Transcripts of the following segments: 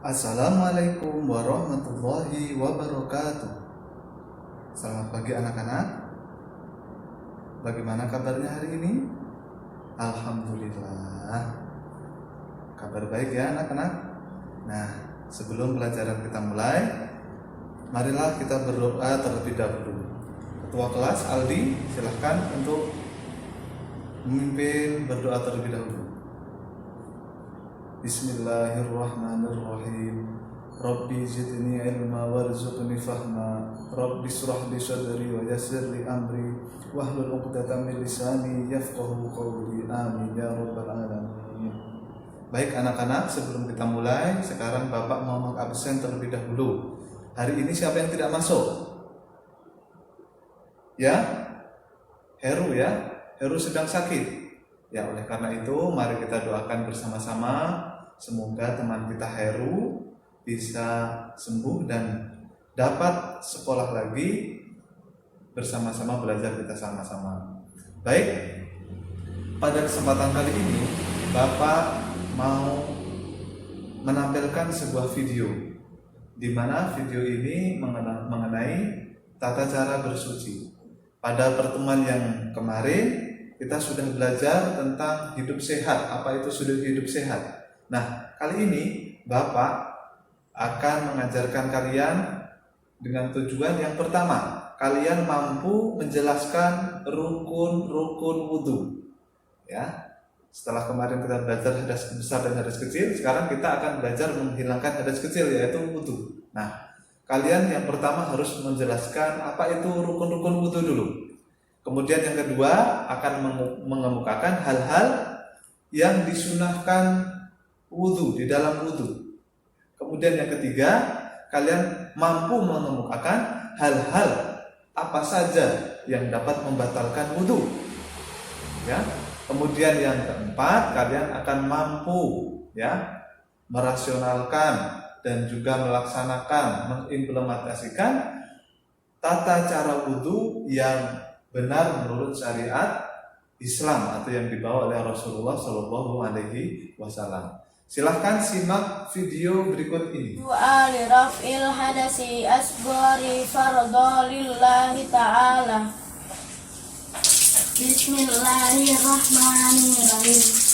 Assalamualaikum warahmatullahi wabarakatuh. Selamat pagi anak-anak. Bagaimana kabarnya hari ini? Alhamdulillah. Kabar baik ya anak-anak. Nah, sebelum pelajaran kita mulai, marilah kita berdoa terlebih dahulu. Ketua kelas Aldi, silahkan untuk memimpin berdoa terlebih dahulu. Bismillahirrahmanirrahim. Rabbi zidni ilma warzuqni fahma. Rabbi shrah li sadri wa yassir li amri wahlul 'uqdatam min lisani yafqahu qawli. Amin ya rabbal alamin. Baik anak-anak, sebelum kita mulai, sekarang Bapak mau mengabsen terlebih dahulu. Hari ini siapa yang tidak masuk? Ya? Heru ya? Heru sedang sakit. Ya, oleh karena itu mari kita doakan bersama-sama. Semoga teman kita Heru bisa sembuh dan dapat sekolah lagi, bersama-sama belajar kita sama-sama. Baik, pada kesempatan kali ini Bapak mau menampilkan sebuah video, di mana video ini mengenai tata cara bersuci. Pada pertemuan yang kemarin kita sudah belajar tentang hidup sehat. Apa itu sudah hidup sehat? Nah, kali ini Bapak akan mengajarkan kalian dengan tujuan yang pertama, kalian mampu menjelaskan rukun-rukun wudhu. Ya, setelah kemarin kita belajar hadas besar dan hadas kecil, sekarang kita akan belajar menghilangkan hadas kecil, yaitu wudhu. Nah, kalian yang pertama harus menjelaskan apa itu rukun-rukun wudhu dulu. Kemudian yang kedua akan mengemukakan hal-hal yang disunahkan wudhu, di dalam wudhu. Kemudian yang ketiga, kalian mampu mengemukakan hal-hal apa saja yang dapat membatalkan wudhu. Ya. Kemudian yang keempat, kalian akan mampu ya merasionalkan dan juga melaksanakan, mengimplementasikan tata cara wudhu yang benar menurut syariat Islam atau yang dibawa oleh Rasulullah Shallallahu Alaihi Wasallam. Silahkan simak video berikut ini. Doa li raf'il hadasi asghari fardhu lillahi ta'ala. Bismillahirrahmanirrahim.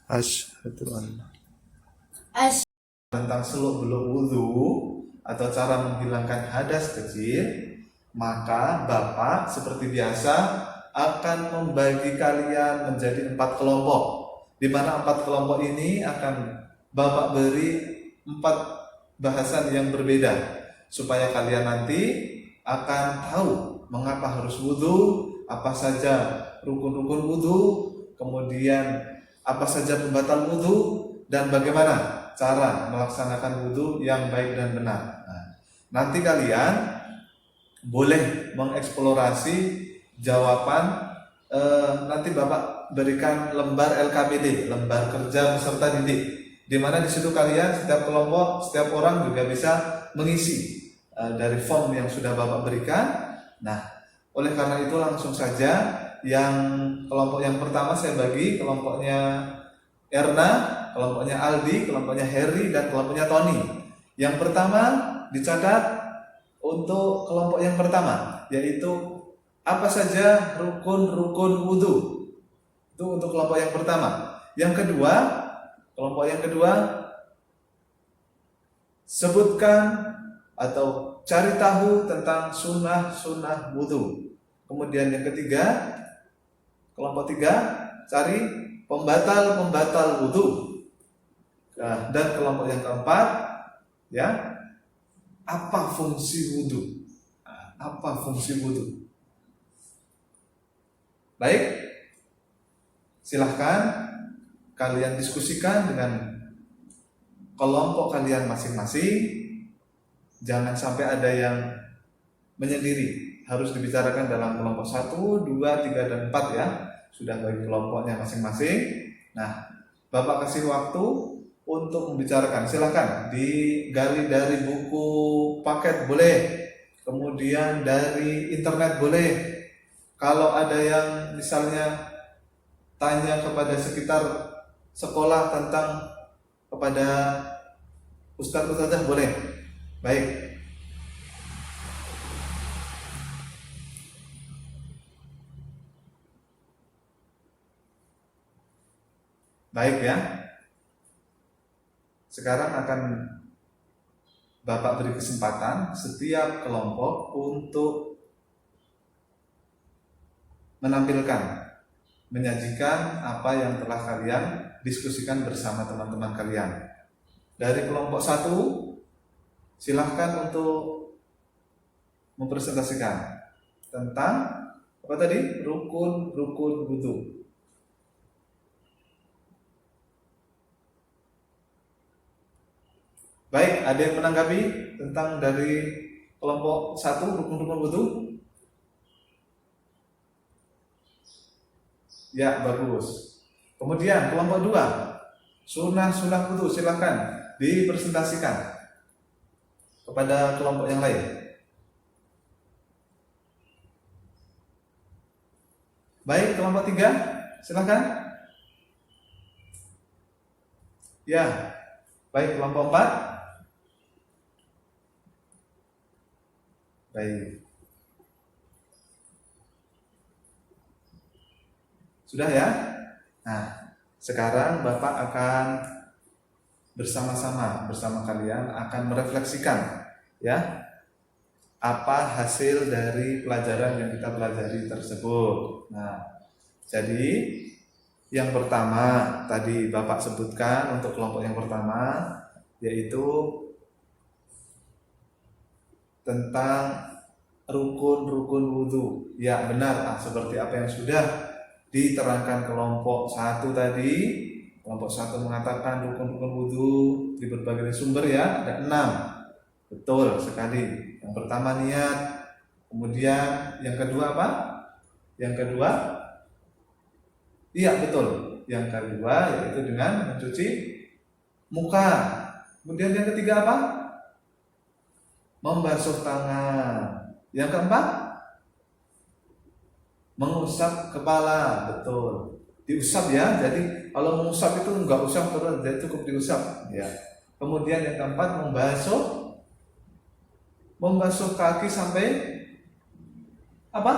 Asyhadu an As tentang seluk-beluk wudhu atau cara menghilangkan hadas kecil, maka Bapak seperti biasa akan membagi kalian menjadi 4 kelompok, di mana 4 kelompok ini akan Bapak beri 4 bahasan yang berbeda, supaya kalian nanti akan tahu mengapa harus wudhu, apa saja rukun-rukun wudhu, kemudian apa saja pembatal wudhu, dan bagaimana cara melaksanakan wudhu yang baik dan benar. Nah, nanti kalian boleh mengeksplorasi jawaban. Nanti Bapak berikan lembar LKPD, lembar kerja peserta didik, di mana di situ kalian setiap kelompok, setiap orang juga bisa mengisi dari form yang sudah Bapak berikan. Nah, oleh karena itu langsung saja. Yang kelompok yang pertama saya bagi, kelompoknya Erna, kelompoknya Aldi, kelompoknya Heri, dan kelompoknya Tony. Yang pertama dicatat untuk kelompok yang pertama, yaitu apa saja rukun-rukun wudhu. Itu untuk kelompok yang pertama. Yang kedua, kelompok yang kedua sebutkan atau cari tahu tentang sunnah-sunnah wudhu. Kemudian yang ketiga, kelompok 3, cari pembatal-pembatal wudhu. Nah, dan kelompok yang keempat, ya, apa fungsi wudhu? Apa fungsi wudhu? Baik, silahkan kalian diskusikan dengan kelompok kalian masing-masing. Jangan sampai ada yang menyendiri. Harus dibicarakan dalam kelompok 1, 2, 3, dan 4 ya. Sudah bagi kelompoknya masing-masing. Nah, Bapak kasih waktu untuk membicarakan. Silahkan digali dari buku paket boleh, kemudian dari internet boleh. Kalau ada yang misalnya tanya kepada sekitar sekolah tentang kepada ustadz-ustadzah boleh. Baik. Baik ya. Sekarang akan Bapak beri kesempatan setiap kelompok untuk menampilkan, menyajikan apa yang telah kalian diskusikan bersama teman-teman kalian. Dari kelompok 1, silahkan untuk mempresentasikan tentang apa tadi? Rukun wudhu. Baik, ada yang menanggapi tentang dari kelompok 1 rukun-rukun wudhu? Ya, bagus. Kemudian kelompok 2, sunnah-sunnah wudhu, silahkan dipresentasikan kepada kelompok yang lain. Baik, kelompok 3, silahkan. Ya, baik, kelompok 4. Baik. Sudah ya? Nah, sekarang Bapak akan bersama kalian akan merefleksikan ya apa hasil dari pelajaran yang kita pelajari tersebut. Nah, jadi yang pertama tadi Bapak sebutkan untuk kelompok yang pertama yaitu tentang rukun-rukun wudhu. Ya benar, seperti apa yang sudah diterangkan kelompok 1 tadi. Kelompok 1 mengatakan rukun-rukun wudhu di berbagai sumber ya, ada 6. Betul sekali. Yang pertama niat. Kemudian yang kedua apa? Yang kedua, iya betul. Yang kedua yaitu dengan mencuci muka. Kemudian yang ketiga apa? Membasuh tangan. Yang keempat, mengusap kepala. Betul, diusap ya. Jadi kalau mengusap itu enggak usap terus, jadi cukup diusap ya. Kemudian yang keempat, membasuh kaki sampai apa?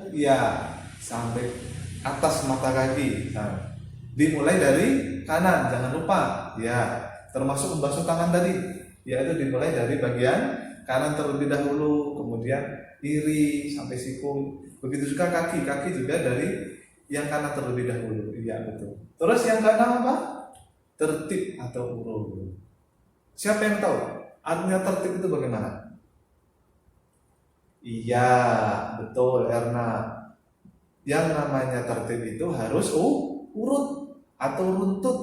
Ya, sampai atas mata kaki. Nah, dimulai dari kanan, jangan lupa ya. Termasuk membasuh tangan tadi, yaitu dimulai dari bagian kanan terlebih dahulu, kemudian kiri sampai siku. Begitu juga kaki juga dari yang kanan terlebih dahulu. Iya betul. Terus yang keenam apa? Tertib atau urut. Siapa yang tahu artinya tertib itu bagaimana? Iya betul Erna. Yang namanya tertib itu harus urut atau runtut.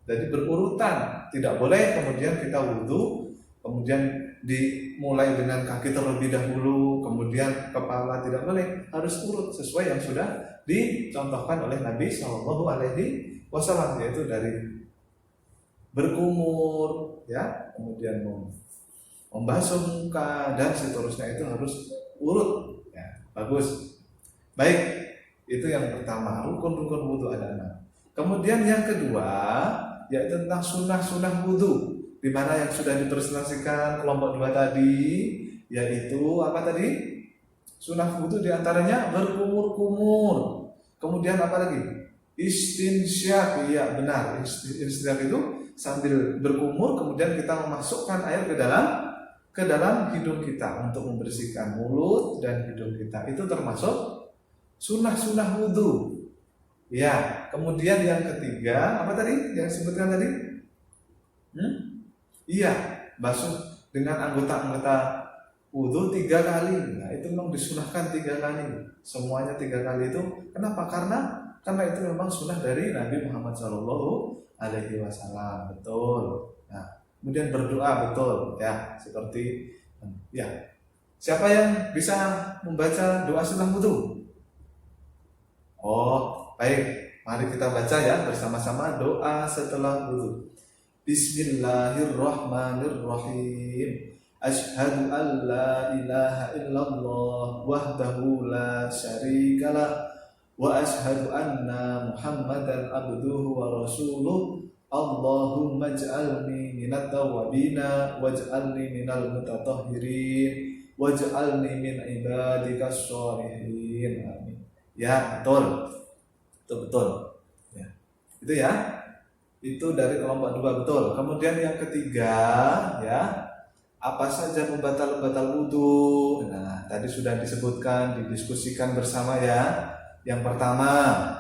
Jadi berurutan. Tidak boleh kemudian kita wudhu, kemudian dimulai dengan kaki terlebih dahulu, kemudian kepala, tidak boleh, harus urut sesuai yang sudah dicontohkan oleh Nabi SAW, yaitu dari berkumur, ya, kemudian membasuh muka dan seterusnya, itu harus urut, ya, bagus. Baik, itu yang pertama, rukun-rukun wudhu ada 6. Kemudian yang kedua, yaitu tentang sunnah-sunnah wudhu, di mana yang sudah dipresentasikan kelompok 2 tadi, yaitu apa tadi? Sunnah wudhu diantaranya berkumur-kumur. Kemudian apa lagi? Istinsyak, iya benar. Istinsyak itu sambil berkumur, kemudian kita memasukkan air ke dalam hidung kita untuk membersihkan mulut dan hidung kita. Itu termasuk sunnah-sunnah wudhu. Ya, kemudian yang ketiga apa tadi? Yang disebutkan tadi? Iya, basuh dengan anggota-anggota wudhu 3 kali. Nah, itu memang disunahkan 3 kali. Semuanya 3 kali itu. Kenapa? Karena itu memang sunnah dari Nabi Muhammad SAW. Betul. Nah, kemudian berdoa betul. Ya, seperti ya. Siapa yang bisa membaca doa setelah wudhu? Oh, baik. Mari kita baca ya bersama-sama doa setelah wudhu. Bismillahirrahmanirrahim. Asyhadu an la ilaha illallah wahdahu la syarikalah wa asyhadu anna Muhammadan abduhu wa rasuluh. Allahumma ij'alni minat tawwabina waj'alni minal mutatahhirin waj'alni min ibadikas sholihin. Amin. Ya, betul. Betul. Ya. Itu ya. Itu dari kelompok 2, betul. Kemudian yang ketiga, ya, apa saja pembatal-pembatal wudhu? Nah, tadi sudah disebutkan, didiskusikan bersama ya. Yang pertama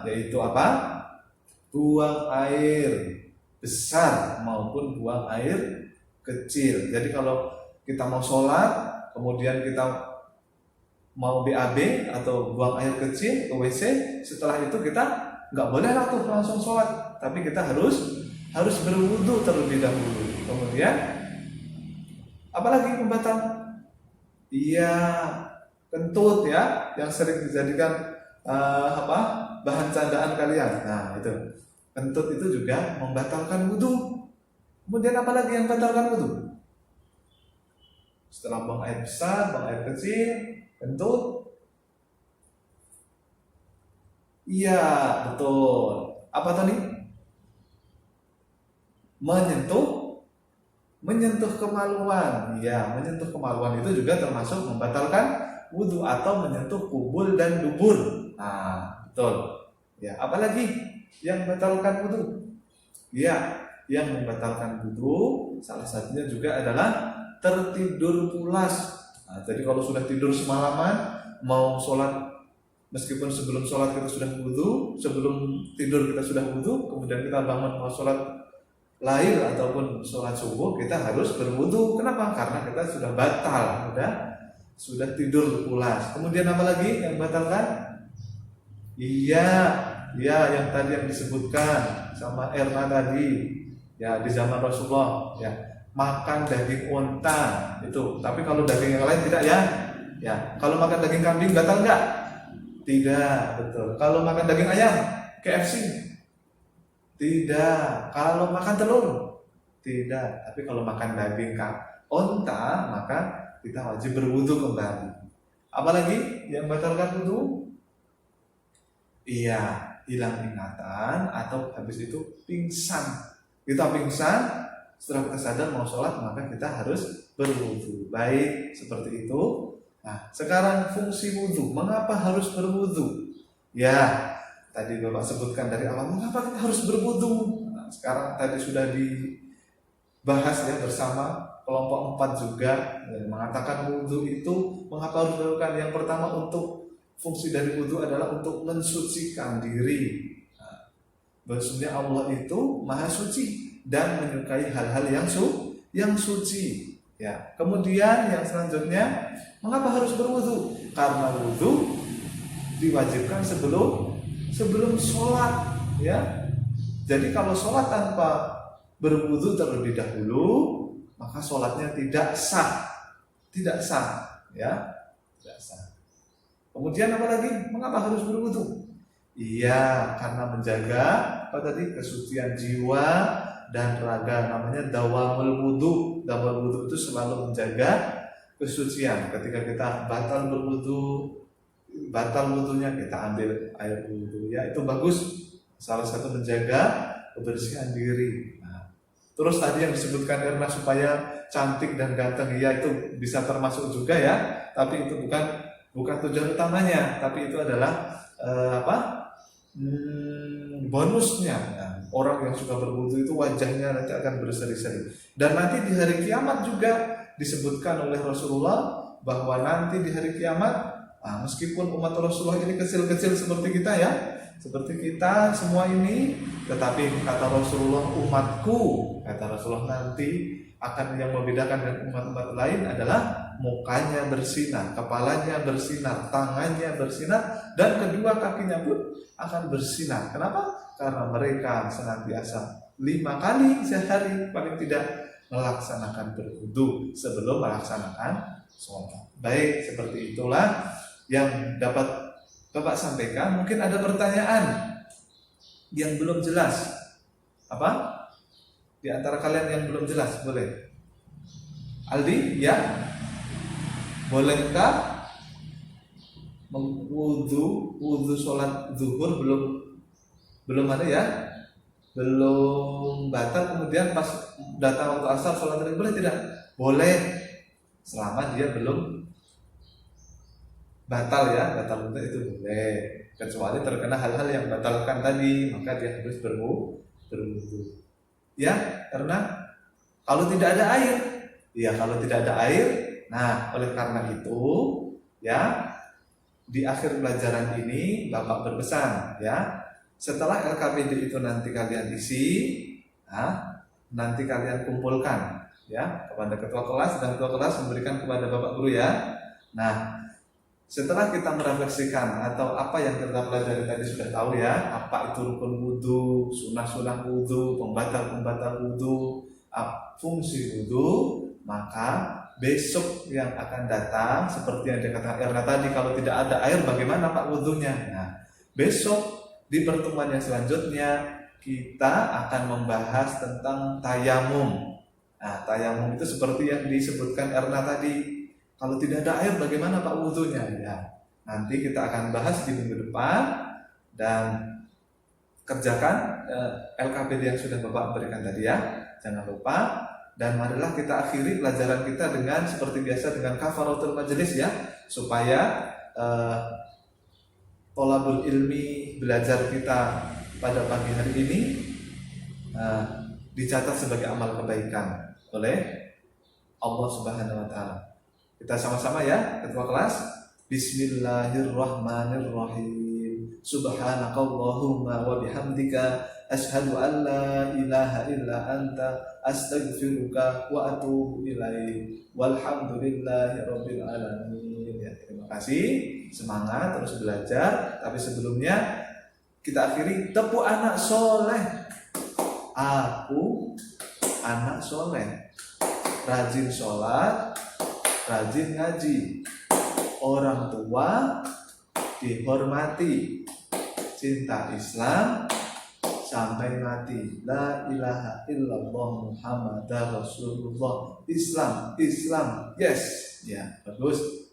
yaitu apa? Buang air besar maupun buang air kecil. Jadi kalau kita mau sholat, kemudian kita mau BAB atau buang air kecil ke WC, setelah itu kita nggak boleh langsung sholat, tapi kita harus berwudu terlebih dahulu. Kemudian apalagi pembatal? Iya, kentut ya, yang sering dijadikan bahan candaan kalian. Nah, itu kentut itu juga membatalkan wudu. Kemudian apalagi yang membatalkan wudu? Setelah buang air besar, buang air kecil, kentut. Iya, betul. Apa tadi? Menyentuh kemaluan. Ya, menyentuh kemaluan itu juga termasuk membatalkan wudu atau menyentuh kubul dan dubur. Nah, betul. Ya, apalagi yang membatalkan wudu? Ya, yang membatalkan wudu salah satunya juga adalah tertidur pulas. Nah, jadi kalau sudah tidur semalaman, mau sholat, meskipun sebelum sholat kita sudah wudu, sebelum tidur kita sudah wudu, kemudian kita bangun mau sholat lail ataupun sholat subuh, kita harus berwudu. Kenapa? Karena kita sudah batal, sudah tidur pulas. Kemudian apa lagi yang batalkan? Iya, yang tadi yang disebutkan sama Erna tadi, ya di zaman Rasulullah, ya makan daging unta itu. Tapi kalau daging yang lain tidak ya. Ya, kalau makan daging kambing batal enggak? Tidak, betul. Kalau makan daging ayam, KFC? Tidak. Kalau makan telur? Tidak. Tapi kalau makan daging unta, maka kita wajib berwudu kembali. Apalagi yang batalkan wudu? Iya, hilang ingatan atau habis itu pingsan. Kita pingsan, setelah kita sadar mau sholat, maka kita harus berwudu. Baik, seperti itu. Nah, sekarang fungsi wudu. Mengapa harus berwudu? Ya, tadi Bapak sebutkan dari awal, mengapa kita harus berwudu? Nah, sekarang tadi sudah dibahas ya bersama kelompok 4 juga, mengatakan wudu itu mengapa harus dilakukan. Yang pertama, untuk fungsi dari wudu adalah untuk mensucikan diri. Nah, bahwasanya Allah itu maha suci dan menyukai hal-hal yang suci. Ya, kemudian yang selanjutnya, mengapa harus berwudu? Karena wudu diwajibkan sebelum sholat. Ya, jadi kalau sholat tanpa berwudu terlebih dahulu, maka sholatnya tidak sah, ya, tidak sah. Kemudian apa lagi? Mengapa harus berwudu? Iya, karena menjaga apa tadi? Kesucian jiwa dan raga, namanya dawamul wudu. Dawamul wudu itu selalu menjaga kesucian. Ketika kita batal berwudu, batal wudunya, kita ambil air wudu. Ya, itu bagus. Salah satu menjaga kebersihan diri. Nah, terus tadi yang disebutkan Erna supaya cantik dan ganteng, ya itu bisa termasuk juga ya. Tapi itu bukan tujuan utamanya, tapi itu adalah bonusnya. Nah, Orang yang suka berwudu itu wajahnya nanti akan berseri-seri. Dan nanti di hari kiamat juga disebutkan oleh Rasulullah bahwa nanti di hari kiamat, meskipun umat Rasulullah ini kecil-kecil seperti kita ya, seperti kita semua ini, tetapi kata Rasulullah, umatku, kata Rasulullah, nanti akan yang membedakan dengan umat-umat lain adalah mukanya bersinar, kepalanya bersinar, tangannya bersinar, dan kedua kakinya pun akan bersinar. Kenapa? Karena mereka senantiasa 5 kali sehari paling tidak melaksanakan berwudu sebelum melaksanakan sholat. Baik, seperti itulah yang dapat Bapak sampaikan. Mungkin ada pertanyaan yang belum jelas. Apa? Di antara kalian yang belum jelas, boleh? Aldi, ya? Bolehkah wudu sholat zuhur belum ada ya? Belum batal, kemudian pas datang waktu asar sholat tadi boleh tidak? Boleh, selama dia belum batal ya, batal wudu itu boleh. Kecuali terkena hal-hal yang batalkan tadi, maka dia harus berwudu. Ya, karena kalau tidak ada air, ya kalau tidak ada air, nah oleh karena itu, ya di akhir pelajaran ini Bapak berpesan, ya setelah LKPD itu nanti kalian isi, nanti kalian kumpulkan, ya kepada ketua kelas, dan ketua kelas memberikan kepada Bapak guru ya. Nah, setelah kita merefleksikan atau apa yang kita pelajari tadi sudah tahu ya, apa itu rukun wudu, sunah-sunah wudu, pembatal-pembatal wudu, fungsi wudu, maka besok yang akan datang seperti yang dikatakan Erna tadi, kalau tidak ada air bagaimana Pak wudunya? Nah, besok di pertemuan yang selanjutnya kita akan membahas tentang tayamum. Nah, tayamum itu seperti yang disebutkan Erna tadi. Kalau tidak ada air bagaimana Pak wudunya? Ya, nanti kita akan bahas di minggu depan, dan kerjakan LKPD yang sudah Bapak berikan tadi ya. Jangan lupa, dan marilah kita akhiri pelajaran kita dengan seperti biasa dengan kafaratul majelis ya, supaya tolabul ilmi belajar kita pada pagi hari ini dicatat sebagai amal kebaikan oleh Allah Subhanahu wa taala. Kita sama-sama ya, ketua kelas. Bismillahirrahmanirrahim. Subhanakallahumma wa bihamdika asyhadu an la ilaha illa anta astaghfiruka wa atubu ilaik. Walhamdulillahirabbil alamin. Ya, terima kasih. Semangat terus belajar. Tapi sebelumnya kita akhiri tepuk anak soleh. Aku anak soleh, rajin sholat, rajin ngaji, orang tua dihormati, cinta Islam sampai mati. La ilaha illallah Muhammadar Rasulullah. Islam, yes, ya bagus.